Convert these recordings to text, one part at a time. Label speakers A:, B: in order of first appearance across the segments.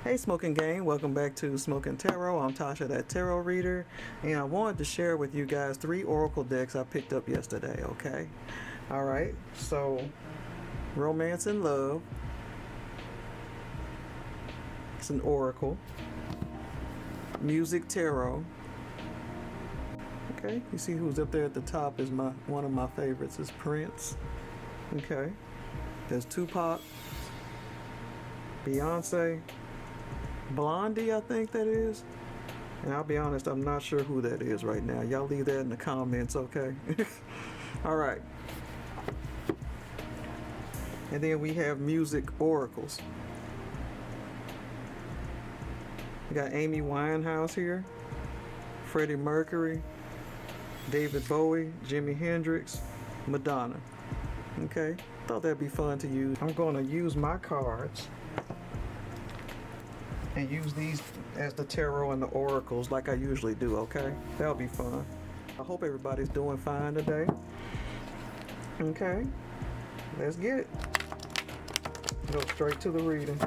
A: Hey Smokin Gang, welcome back to Smokin Tarot. I'm Tasha, that tarot reader, and I wanted to share with you guys 3 oracle decks I picked up yesterday, okay? Alright, so Romance and Love. It's an oracle. Music Tarot. Okay, you see who's up there at the top is one of my favorites, is Prince. Okay. There's Tupac, Beyonce, Blondie, I think that is. And I'll be honest, I'm not sure who that is right now. Y'all leave that in the comments, okay? Alright. And then we have music oracles. We got Amy Winehouse here, Freddie Mercury, David Bowie, Jimi Hendrix, Madonna. Okay, thought that'd be fun to use. I'm going to use my cards and use these as the tarot and the oracles like I usually do, okay? That'll be fun. I hope everybody's doing fine today. Okay, let's get it. Go straight to the reading.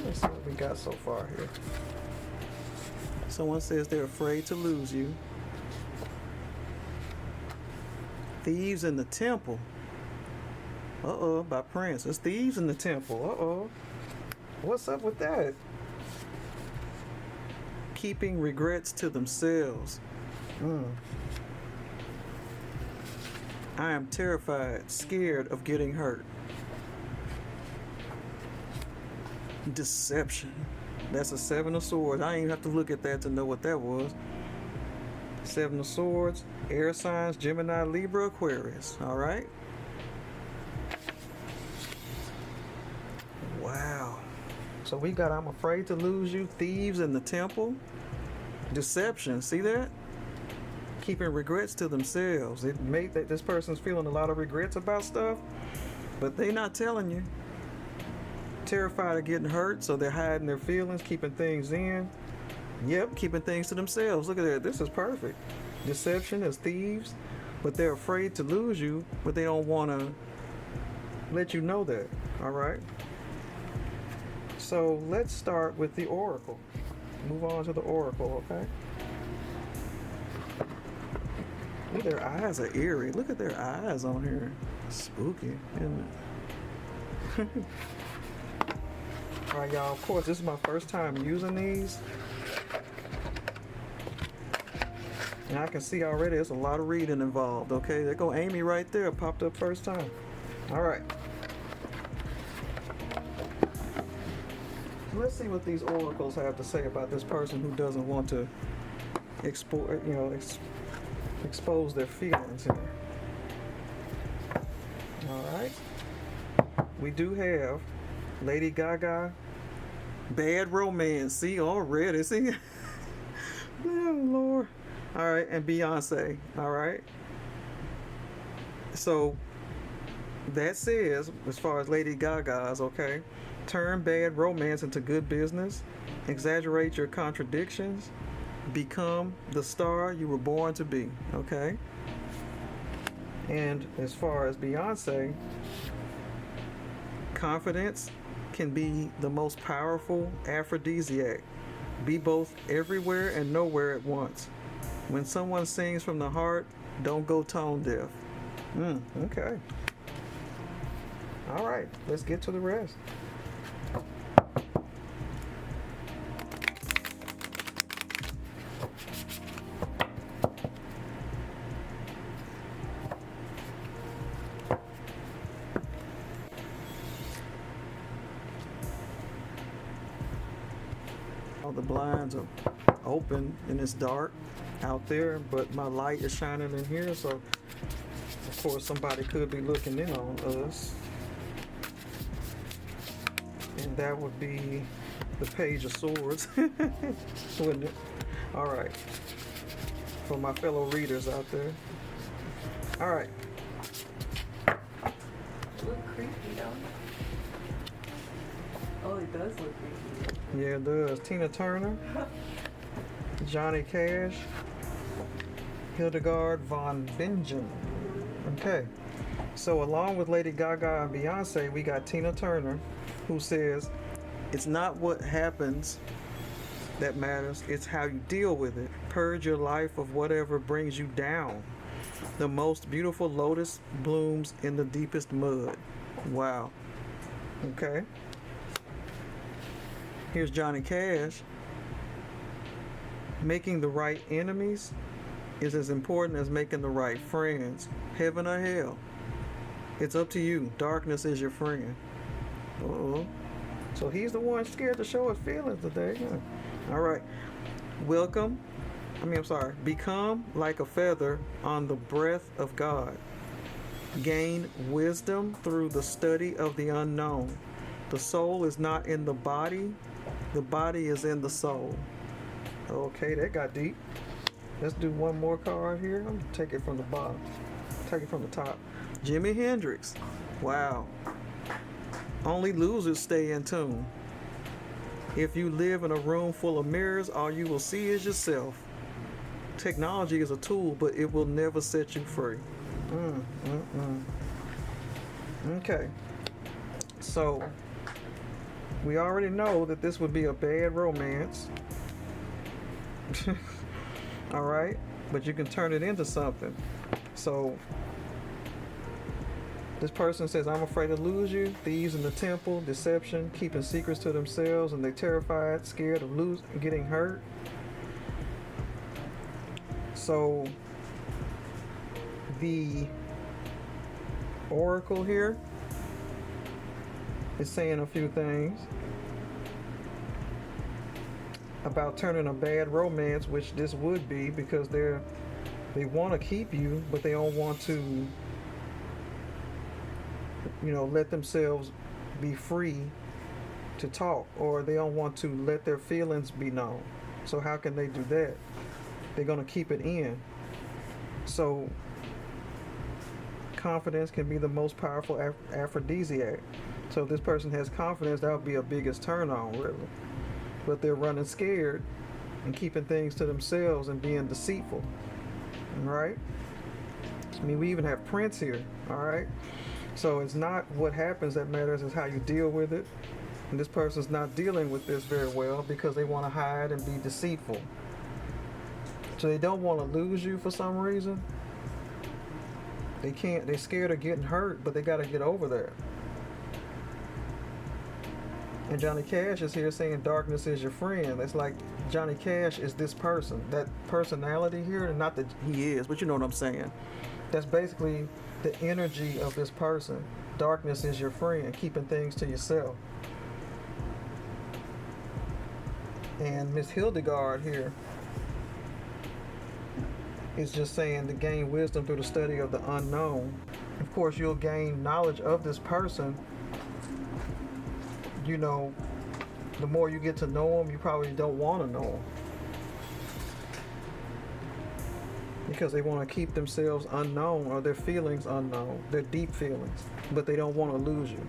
A: Let's see what we got so far here. Someone says they're afraid to lose you. Thieves in the Temple. Uh-oh, by Prince. It's Thieves in the Temple. Uh-oh. What's up with that? Keeping regrets to themselves. I am terrified, scared of getting hurt. Deception. That's a 7 of Swords. I didn't even have to look at that to know what that was. 7 of Swords, air signs, Gemini, Libra, Aquarius. Alright. Wow. So we got I'm afraid to lose you, Thieves in the Temple, deception. See that? Keeping regrets to themselves. It made that this person's feeling a lot of regrets about stuff, but they not telling you. Terrified of getting hurt, so they're hiding their feelings, keeping things in. Yep, keeping things to themselves. Look at that. This is perfect. Deception is thieves, but they're afraid to lose you, but they don't want to let you know that. All right. So let's start with the oracle. Move on to the oracle, okay? Look, their eyes are eerie. Look at their eyes on here. Spooky, isn't it? Alright, y'all, of course, this is my first time using these. And I can see already there's a lot of reading involved, okay? There go Amy right there, popped up first time. Alright. Let's see what these oracles have to say about this person who doesn't want to expose their feelings here. Alright. We do have Lady Gaga, Bad Romance. See, already. See? Oh, Lord. All right, and Beyonce. All right. So that says, as far as Lady Gaga's, okay, turn bad romance into good business, exaggerate your contradictions, become the star you were born to be. Okay. And as far as Beyonce, confidence can be the most powerful aphrodisiac. Be both everywhere and nowhere at once. When someone sings from the heart, don't go tone deaf. Okay. All right, let's get to the rest. The blinds are open and it's dark out there, but my light is shining in here, so of course somebody could be looking in on us, and that would be the Page of Swords, wouldn't it? All right, for my fellow readers out there. All right,
B: really does look creepy.
A: Yeah, it does. Tina Turner, Johnny Cash, Hildegard von Bingen. Okay. So along with Lady Gaga and Beyonce, we got Tina Turner, who says, it's not what happens that matters, it's how you deal with it. Purge your life of whatever brings you down. The most beautiful lotus blooms in the deepest mud. Wow. Okay. Here's Johnny Cash. Making the right enemies is as important as making the right friends. Heaven or hell. It's up to you. Darkness is your friend. Uh-oh. So he's the one scared to show his feelings today. Yeah. All right. Become like a feather on the breath of God. Gain wisdom through the study of the unknown. The soul is not in the body is in the soul. Okay, that got deep. Let's do one more card here. I'm gonna take it from the bottom. Take it from the top. Jimi Hendrix. Wow. Only losers stay in tune. If you live in a room full of mirrors, all you will see is yourself. Technology is a tool, but it will never set you free. Okay. So, we already know that this would be a bad romance. All right? But you can turn it into something. So, this person says, I'm afraid to lose you. Thieves in the temple, deception, keeping secrets to themselves, and they're terrified, scared of getting hurt. So, the oracle here is saying a few things about turning a bad romance, which this would be, because they want to keep you, but they don't want to, let themselves be free to talk, or they don't want to let their feelings be known. So how can they do that? They're going to keep it in. So confidence can be the most powerful aphrodisiac. So if this person has confidence, that would be a biggest turn on, really. But they're running scared and keeping things to themselves and being deceitful. Right? I mean, we even have Prince here. All right? So it's not what happens that matters, it's how you deal with it. And this person's not dealing with this very well because they want to hide and be deceitful. So they don't want to lose you for some reason. They can't, they're scared of getting hurt, but they got to get over that. And Johnny Cash is here saying darkness is your friend. It's like Johnny Cash is this person, that personality here, and not that he is, but you know what I'm saying. That's basically the energy of this person. Darkness is your friend, keeping things to yourself. And Miss Hildegard here is just saying to gain wisdom through the study of the unknown. Of course, you'll gain knowledge of this person. The more you get to know them, you probably don't want to know them. Because they want to keep themselves unknown, or their feelings unknown, their deep feelings, but they don't want to lose you.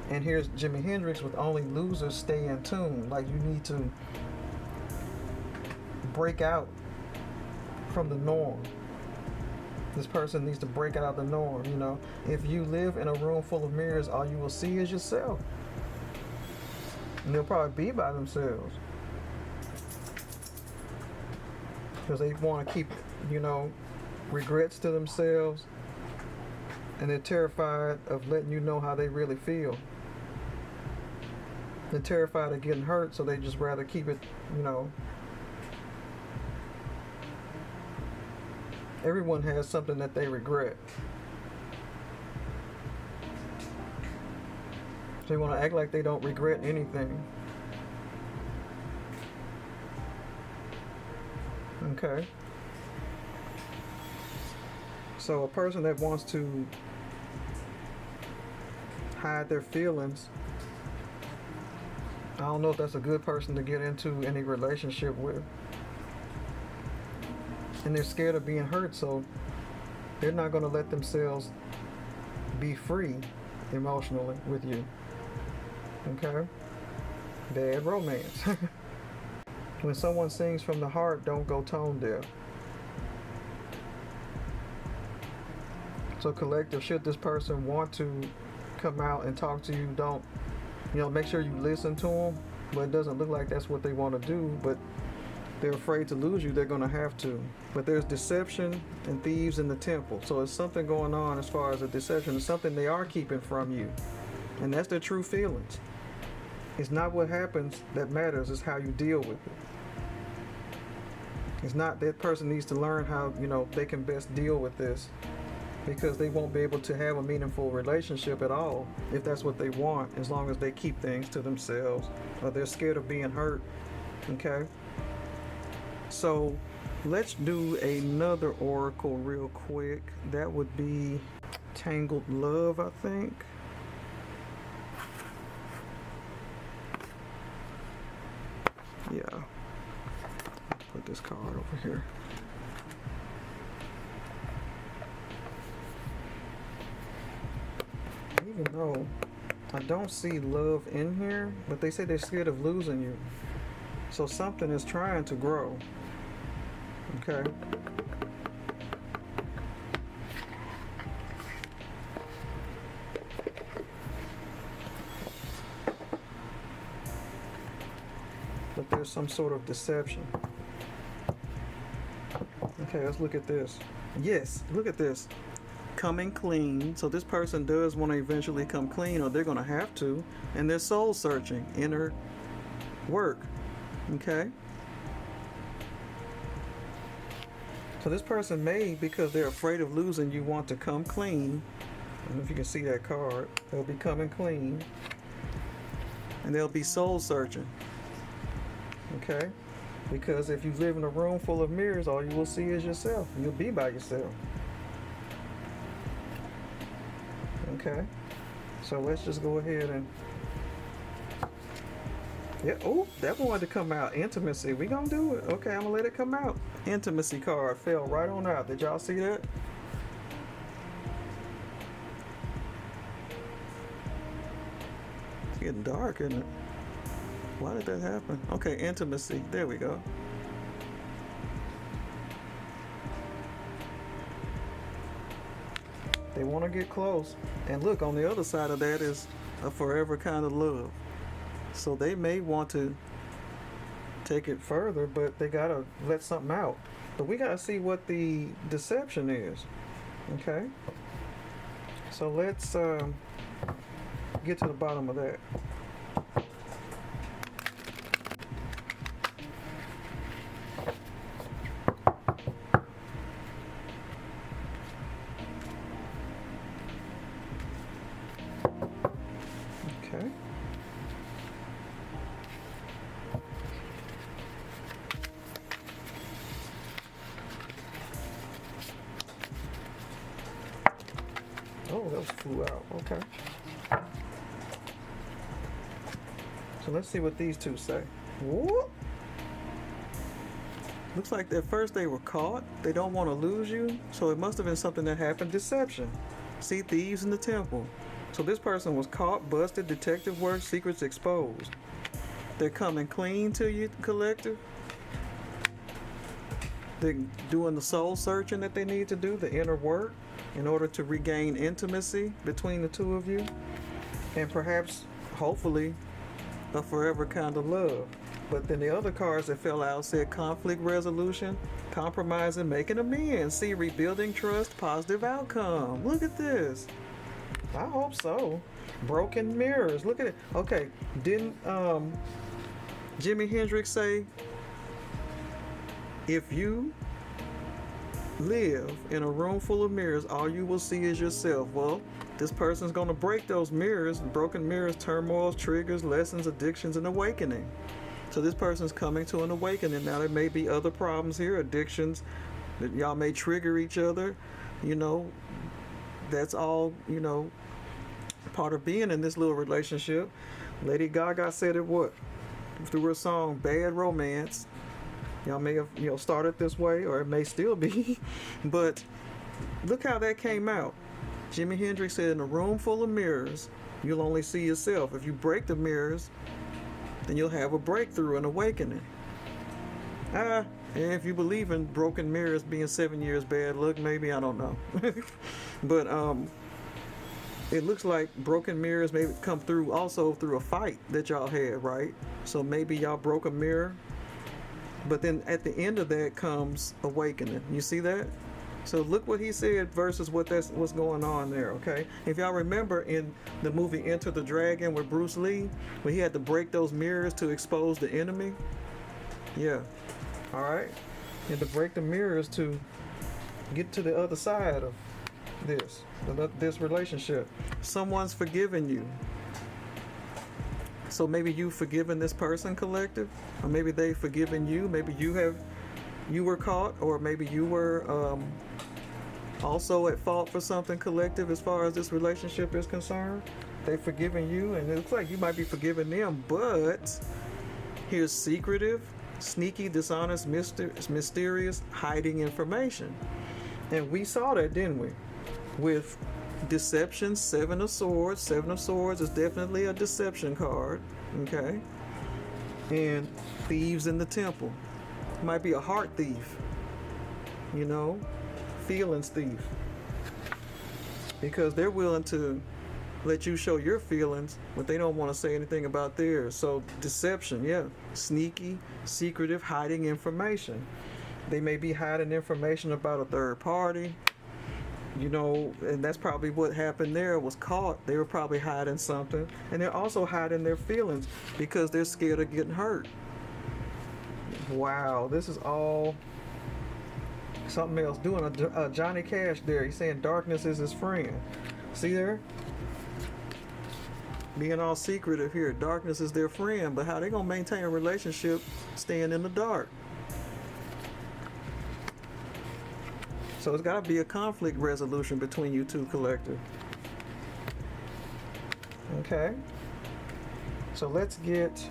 A: And here's Jimi Hendrix with only losers stay in tune. Like, you need to break out from the norm. This person needs to break out of the norm, If you live in a room full of mirrors, all you will see is yourself. And they'll probably be by themselves. Because they want to keep, regrets to themselves. And they're terrified of letting you know how they really feel. They're terrified of getting hurt, so they just rather keep it, Everyone has something that they regret. They want to act like they don't regret anything. Okay. So a person that wants to hide their feelings, I don't know if that's a good person to get into any relationship with. And they're scared of being hurt, so they're not going to let themselves be free emotionally with you. Okay? Bad romance. When someone sings from the heart, don't go tone deaf. So collective, should this person want to come out and talk to you, don't, make sure you listen to them. But it doesn't look like that's what they want to do, but they're afraid to lose you, they're going to have to. But there's deception and thieves in the temple. So it's something going on as far as a deception. It's something they are keeping from you. And that's their true feelings. It's not what happens that matters, it's how you deal with it. It's not that person needs to learn how, they can best deal with this, because they won't be able to have a meaningful relationship at all if that's what they want, as long as they keep things to themselves or they're scared of being hurt. Okay? So let's do another oracle real quick. That would be Tangled Love, I think. Yeah. Put this card over here. Even though I don't see love in here, but they say they're scared of losing you. So something is trying to grow. Okay. But there's some sort of deception. Okay, let's look at this. Yes, look at this. Coming clean. So this person does want to eventually come clean, or they're going to have to. And they're soul searching, inner work. Okay? So this person may, because they're afraid of losing you, want to come clean. I don't know if you can see that card. They'll be coming clean. And they'll be soul searching. Okay? Because if you live in a room full of mirrors, all you will see is yourself. You'll be by yourself. Okay? So let's just go ahead and... Yeah, oh, that wanted to come out. Intimacy. We gonna do it. Okay, I'm gonna let it come out. Intimacy card fell right on out. Did y'all see that? It's getting dark, isn't it? Why did that happen? Okay, intimacy. There we go. They want to get close. And look, on the other side of that is a forever kind of love. So they may want to take it further, but they got to let something out. But we got to see what the deception is. Okay? So let's get to the bottom of that. Okay. Oh, those flew out. Okay. So let's see what these two say. Whoop. Looks like at first they were caught. They don't want to lose you. So it must have been something that happened. Deception. See, thieves in the temple. So this person was caught, busted, detective work, secrets exposed. They're coming clean to you, collective. They're doing the soul searching that they need to do, the inner work, in order to regain intimacy between the two of you. And perhaps, hopefully, a forever kind of love. But then the other cards that fell out said conflict resolution, compromising, making amends. See, rebuilding trust, positive outcome. Look at this. I hope so. Broken mirrors. Look at it. Okay, didn't Jimi Hendrix say, if you live in a room full of mirrors, all you will see is yourself? Well, this person's going to break those mirrors. Broken mirrors, turmoils, triggers, lessons, addictions, and awakening. So this person's coming to an awakening. Now, there may be other problems here, addictions, that y'all may trigger each other. That's all, part of being in this little relationship. Lady Gaga said it through her song Bad Romance. Y'all may have started this way, or it may still be. But look how that came out. Jimi Hendrix said, in a room full of mirrors, you'll only see yourself. If you break the mirrors, then you'll have a breakthrough, an awakening. And if you believe in broken mirrors being 7 years bad luck, maybe, I don't know. But it looks like broken mirrors maybe come through also through a fight that y'all had, right? So maybe y'all broke a mirror, but then at the end of that comes awakening. You see that? So look what he said versus what's going on there, okay? If y'all remember in the movie Enter the Dragon with Bruce Lee, when he had to break those mirrors to expose the enemy, yeah, all right? He had to break the mirrors to get to the other side of this relationship. Someone's forgiven you. So maybe you've forgiven this person, collective, or maybe they've forgiven you. Maybe you were caught, or maybe you were also at fault for something, collective, as far as this relationship is concerned. They've forgiven you, and it looks like you might be forgiving them, but here's secretive, sneaky, dishonest, mysterious, hiding information. And we saw that, didn't we? With deception, Seven of Swords. Seven of Swords is definitely a deception card, okay? And thieves in the temple. Might be a heart thief, you know, feelings thief, because they're willing to let you show your feelings, but they don't want to say anything about theirs. So deception, yeah, sneaky, secretive, hiding information. They may be hiding information about a third party, you know, and that's probably what happened there, was caught. They were probably hiding something, and they're also hiding their feelings because they're scared of getting hurt. Wow, this is all something else. Doing a Johnny Cash there. He's saying darkness is his friend. See there? Being all secretive here. Darkness is their friend, but how they gonna maintain a relationship staying in the dark? So it's gotta be a conflict resolution between you two, collective. Okay. So let's get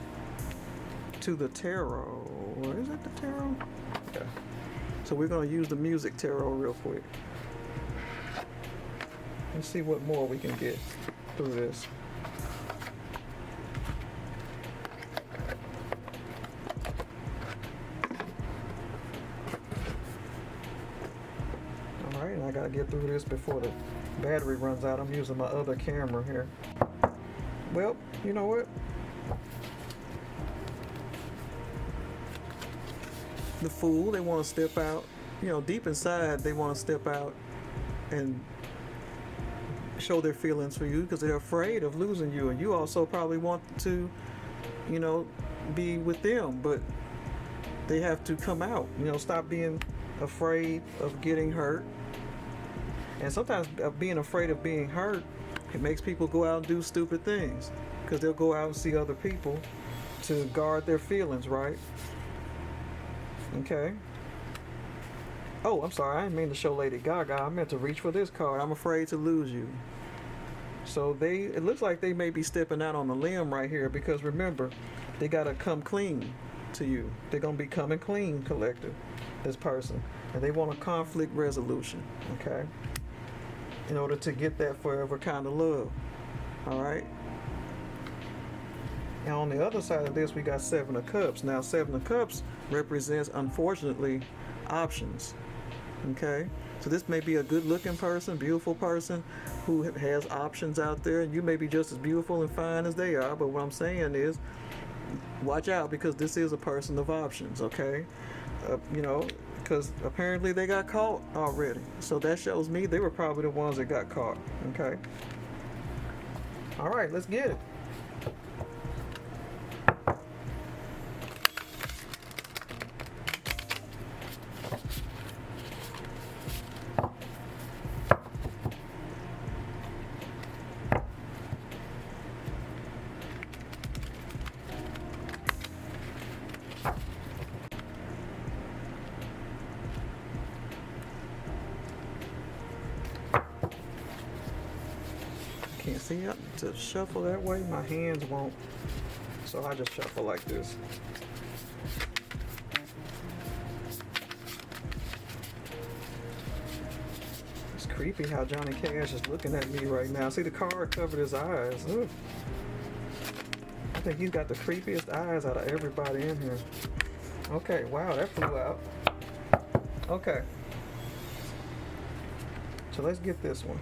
A: to the tarot. Or is it the tarot? Okay. So we're going to use the music tarot real quick. Let's see what more we can get through this. All right, and I got to get through this before the battery runs out. I'm using my other camera here. Well, you know what? The Fool, they want to step out, you know, deep inside they want to step out and show their feelings for you because they're afraid of losing you, and you also probably want to, you know, be with them, but they have to come out, you know, stop being afraid of getting hurt. And sometimes being afraid of being hurt, it makes people go out and do stupid things because they'll go out and see other people to guard their feelings, right? Okay. Oh, I'm sorry. I didn't mean to show Lady Gaga. I meant to reach for this card. I'm afraid to lose you. So it looks like they may be stepping out on a limb right here because remember, they got to come clean to you. They're going to be coming clean, collective, this person. And they want a conflict resolution, okay? In order to get that forever kind of love. All right? And on the other side of this, we got Seven of Cups. Now, Seven of Cups represents, unfortunately, options. Okay? So this may be a good-looking person, beautiful person who has options out there, and you may be just as beautiful and fine as they are, but what I'm saying is, watch out because this is a person of options, okay? You know, because apparently they got caught already. So that shows me they were probably the ones that got caught, okay? All right, let's get it. Can't see it to shuffle that way. My hands won't, so I just shuffle like this. It's creepy how Johnny Cash is looking at me right now. See, the card covered his eyes. Ugh. I think he's got the creepiest eyes out of everybody in here. Okay, wow, that flew out. Okay. So let's get this one.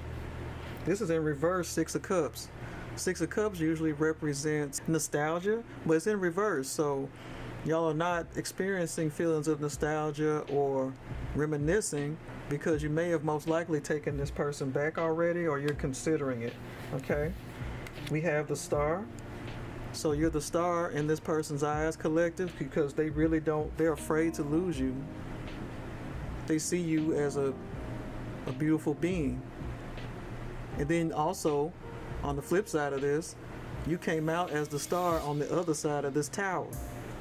A: This is in reverse, Six of Cups. Six of Cups usually represents nostalgia, but it's in reverse. So y'all are not experiencing feelings of nostalgia or reminiscing because you may have most likely taken this person back already or you're considering it. Okay? We have the Star. So you're the star in this person's eyes, collective, because they really don't, they're afraid to lose you. They see you as a beautiful being. And then also, on the flip side of this, you came out as the star on the other side of this tower,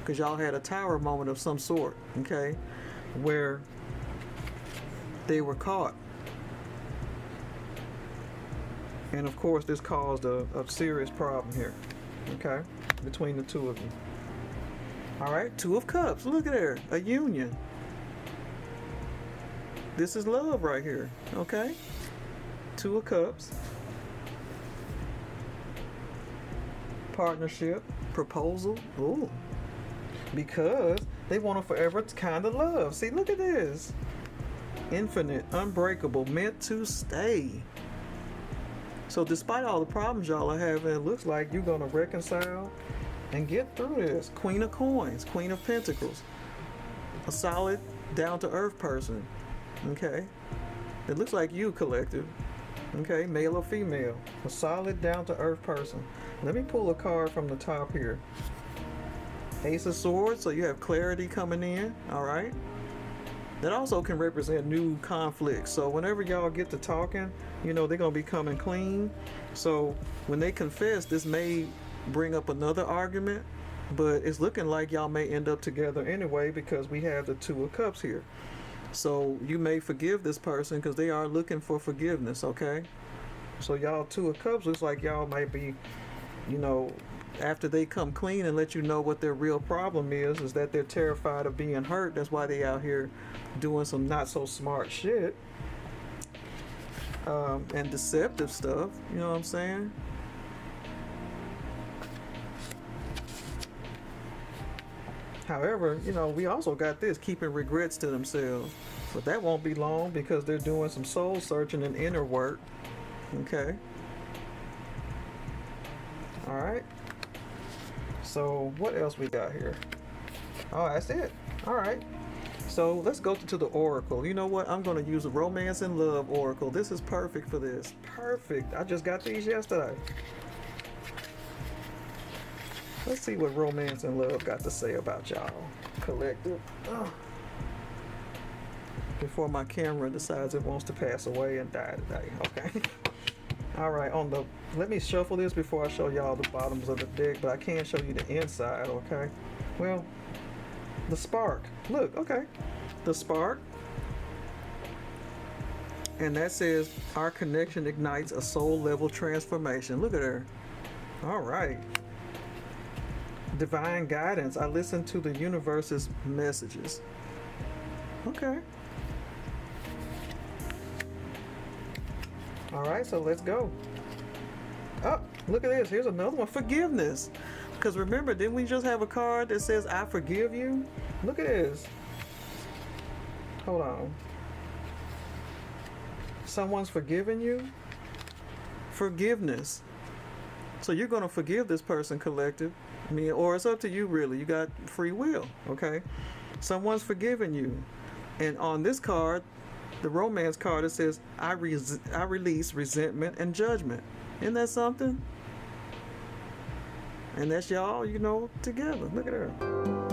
A: because y'all had a tower moment of some sort, okay, where they were caught. And of course, this caused a serious problem here, okay, between the two of you. All right, Two of Cups, look at there, a union. This is love right here, okay? Two of Cups. Partnership, proposal, ooh. Because they want a forever kind of love. See, look at this. Infinite, unbreakable, meant to stay. So despite all the problems y'all are having, it looks like you're gonna reconcile and get through this. Queen of Coins, Queen of Pentacles. A solid, down-to-earth person. Okay, it looks like you, collective. Okay, male or female, a solid, down-to-earth person. Let me pull a card from the top here. Ace of Swords, so you have clarity coming in. All right, that also can represent new conflicts. So whenever y'all get to talking, you know they're gonna be coming clean. So when they confess, this may bring up another argument, but it's looking like y'all may end up together anyway because we have the Two of Cups here. So you may forgive this person because they are looking for forgiveness, okay? So y'all Two of Cups looks like y'all might be, you know, after they come clean and let you know what their real problem is that they're terrified of being hurt. That's why they out here doing some not so smart shit and deceptive stuff, you know what I'm saying? However, you know, we also got this, keeping regrets to themselves. But that won't be long because they're doing some soul searching and inner work. Okay. All right. So what else we got here? Oh, that's it. All right. So let's go to the Oracle. You know what? I'm going to use a Romance and Love Oracle. This is perfect for this. Perfect. I just got these yesterday. Let's see what Romance and Love got to say about y'all, collective. Before my camera decides it wants to pass away and die today, okay? All right, let me shuffle this before I show y'all the bottoms of the deck, but I can't show you the inside, okay? Well, the Spark. Look, okay. The Spark. And that says, our connection ignites a soul level transformation. Look at her. All right. Divine guidance. I listen to the universe's messages. Okay. All right, so let's go. Oh, look at this. Here's another one. Forgiveness. Because remember, didn't we just have a card that says, I forgive you? Look at this. Hold on. Someone's forgiven you? Forgiveness. So you're going to forgive this person, collective. I mean, or it's up to you, really. You got free will, okay? Someone's forgiven you. And on this card, the romance card, it says, I release resentment and judgment. Isn't that something? And that's y'all, you know, together. Look at her.